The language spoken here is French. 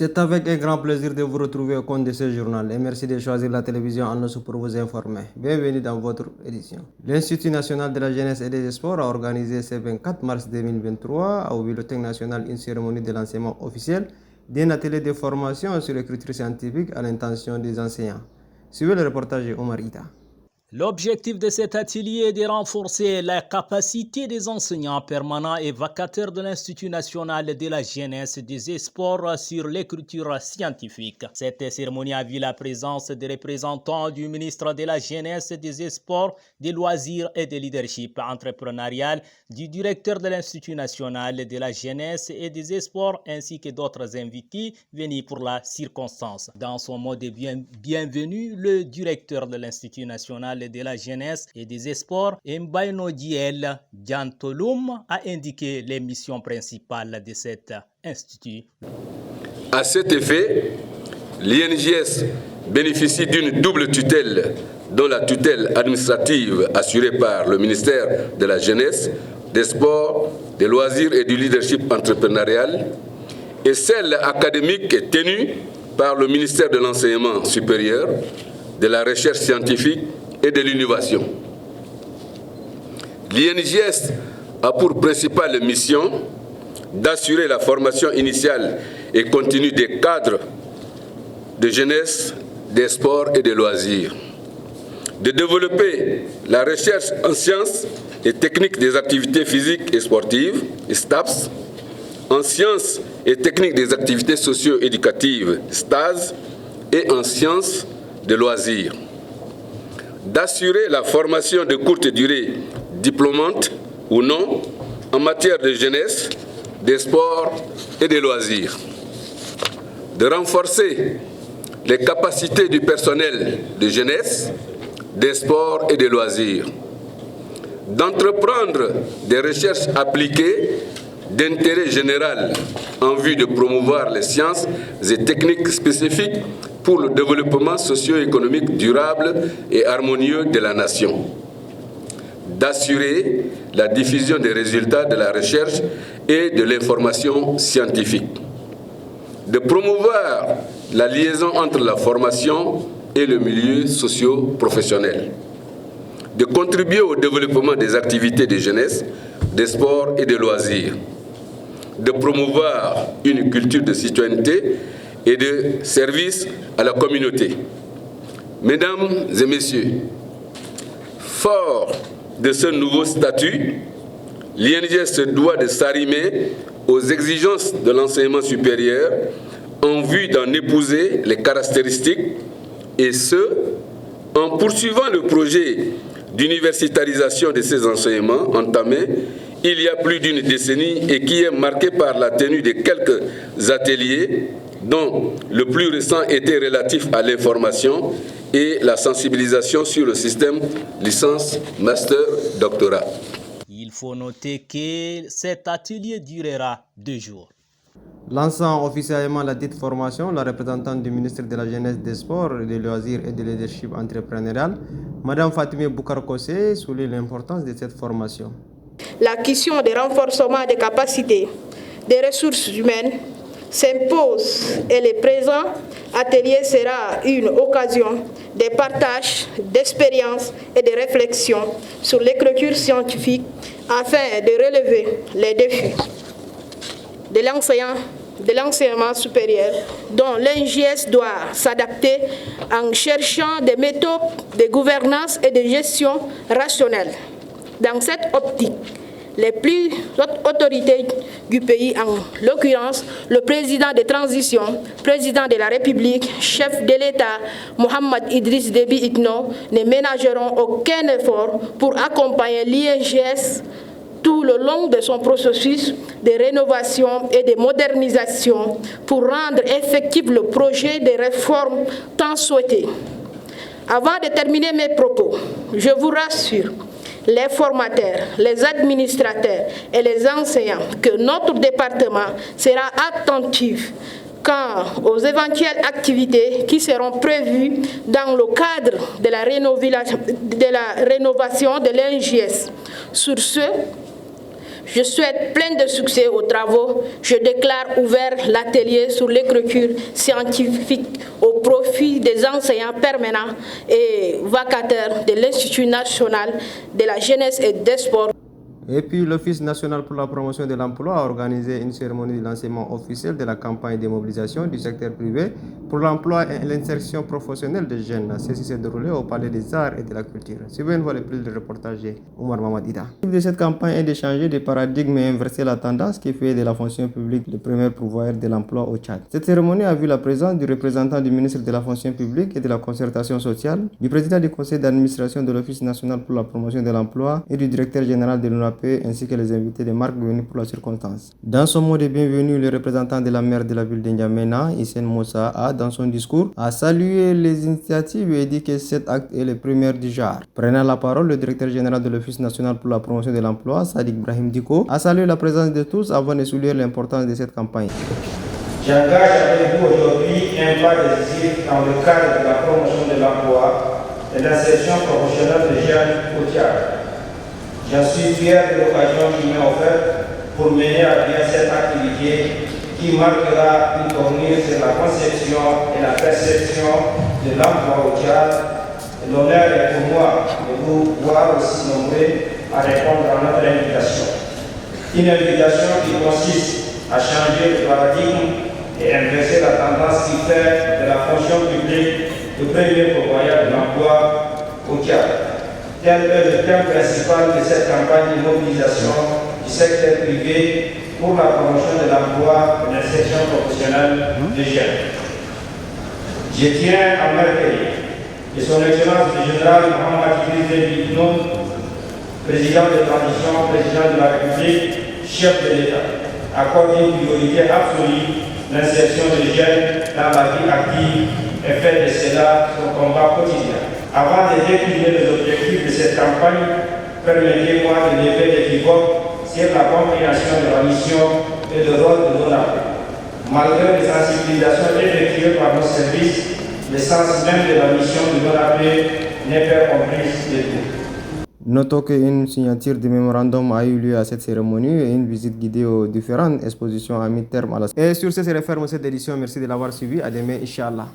C'est avec un grand plaisir de vous retrouver au compte de ce journal et merci de choisir la télévision Annoussou pour vous informer. Bienvenue dans votre édition. L'Institut national de la jeunesse et des sports a organisé ce 24 mars 2023 au Bibliothèque nationale une cérémonie de lancement officiel d'un atelier de formation sur l'écriture scientifique à l'intention des enseignants. Suivez le reportage de Omar Ita. L'objectif de cet atelier est de renforcer la capacité des enseignants permanents et vacataires de l'Institut national de la jeunesse et des sports sur l'écriture scientifique. Cette cérémonie a vu la présence des représentants du ministre de la jeunesse, des sports, des loisirs et du leadership entrepreneurial, du directeur de l'Institut national de la jeunesse et des sports ainsi que d'autres invités venus pour la circonstance. Dans son mot de bienvenue, le directeur de l'Institut national de la jeunesse et des sports, Mbaino Diel Diantoloum, a indiqué les missions principales de cet institut. À cet effet, l'INJS bénéficie d'une double tutelle, dont la tutelle administrative assurée par le ministère de la jeunesse, des sports, des loisirs et du leadership entrepreneurial, et celle académique est tenue par le ministère de l'enseignement supérieur, de la recherche scientifique et de l'innovation. L'INJS a pour principale mission d'assurer la formation initiale et continue des cadres de jeunesse, des sports et des loisirs, de développer la recherche en sciences et techniques des activités physiques et sportives, STAPS, en sciences et techniques des activités socio-éducatives, STAS, et en sciences de loisirs, d'assurer la formation de courte durée, diplômante ou non, en matière de jeunesse, des sports et des loisirs, de renforcer les capacités du personnel de jeunesse, des sports et des loisirs, d'entreprendre des recherches appliquées d'intérêt général en vue de promouvoir les sciences et techniques spécifiques pour le développement socio-économique durable et harmonieux de la nation, d'assurer la diffusion des résultats de la recherche et de l'information scientifique, de promouvoir la liaison entre la formation et le milieu socio-professionnel, de contribuer au développement des activités de jeunesse, des sports et des loisirs, de promouvoir une culture de citoyenneté et de service à la communauté. Mesdames et messieurs, fort de ce nouveau statut, l'INJS se doit de s'arrimer aux exigences de l'enseignement supérieur en vue d'en épouser les caractéristiques, et ce, en poursuivant le projet d'universitarisation de ces enseignements entamé il y a plus d'une décennie et qui est marqué par la tenue de quelques ateliers dont le plus récent était relatif à l'information et la sensibilisation sur le système licence, master, doctorat. Il faut noter que cet atelier durera 2 jours. Lançant officiellement la dite formation, la représentante du ministre de la Jeunesse, des Sports, des Loisirs et de Leadership entrepreneurial, Mme Fatimé Boukar-Kossé, souligne l'importance de cette formation. La question des renforcements des capacités des ressources humaines s'impose et le présent atelier sera une occasion de partage d'expériences et de réflexions sur l'écriture scientifique afin de relever les défis de l'enseignement supérieur dont l'INJS doit s'adapter en cherchant des méthodes de gouvernance et de gestion rationnelle. Dans cette optique, les plus hautes autorités du pays, en l'occurrence le président de transition, président de la République, chef de l'État, Mohamed Idriss Déby Itno, ne ménageront aucun effort pour accompagner l'INJS tout le long de son processus de rénovation et de modernisation pour rendre effectif le projet de réforme tant souhaité. Avant de terminer mes propos, je vous rassure, les formateurs, les administrateurs et les enseignants, que notre département sera attentif quant aux éventuelles activités qui seront prévues dans le cadre de la rénovation de l'INJS. Sur ce, Je souhaite plein de succès aux travaux. Je déclare ouvert l'atelier sur l'écriture scientifique au profit des enseignants permanents et vacataires de l'Institut national de la jeunesse et des sports. Et puis, l'Office national pour la promotion de l'emploi a organisé une cérémonie de lancement officiel de la campagne de mobilisation du secteur privé pour l'emploi et l'insertion professionnelle des jeunes. Ceci s'est déroulé au Palais des Arts et de la Culture. Suivez une fois de plus de reportage Oumar Mamadida. L'objectif de cette campagne est de changer de paradigme et inverser la tendance qui fait de la fonction publique le premier pourvoyeur de l'emploi au Tchad. Cette cérémonie a vu la présence du représentant du ministre de la fonction publique et de la concertation sociale, du président du conseil d'administration de l'Office national pour la promotion de l'emploi et du directeur général de l'ONAP ainsi que les invités de marque venus pour la circonstance. Dans son mot de bienvenue, le représentant de la maire de la ville de N'Djamena, Hissène Moussa, dans son discours, a salué les initiatives et dit que cet acte est le premier du genre. Prenant la parole, le directeur général de l'Office national pour la promotion de l'emploi, Sadik Brahim Diko, a salué la présence de tous avant de souligner l'importance de cette campagne. J'engage avec vous aujourd'hui un pas décisif dans le cadre de la promotion de l'emploi et de l'insertion professionnelle des jeunes au Tchad. Je suis fier de l'occasion qui m'est offerte pour mener à bien cette activité qui marquera une tournure sur la conception et la perception de l'emploi au Tchad. L'honneur est pour moi de vous voir aussi nombreux à répondre à notre invitation. Une invitation qui consiste à changer le paradigme et inverser la tendance qui fait de la fonction publique le premier pourvoyeur de l'emploi au Tchad. Tel est le thème principal de cette campagne de mobilisation du secteur privé pour la promotion de l'emploi et de l'insertion professionnelle des jeunes. Je tiens à merveiller de son Excellence le général Mohamed Idriss Déby Itno, président de transition, président de la République, chef de l'État, accorde une priorité absolue l'insertion des jeunes dans la vie active et fait de cela son combat quotidien. Avant de décliner les objectifs de cette campagne, permettez-moi de lever l'équivoque sur la compréhension de la mission et le rôle de l'ONAP. Malgré les sensibilisations effectuées par nos services, l'essence même de la mission de l'ONAP n'est pas comprise de tout. Notons qu'une signature de mémorandum a eu lieu à cette cérémonie et une visite guidée aux différentes expositions à mi-terme à la. Et sur ce, c'est referme cette édition. Merci de l'avoir suivi. À demain, Inch'Allah.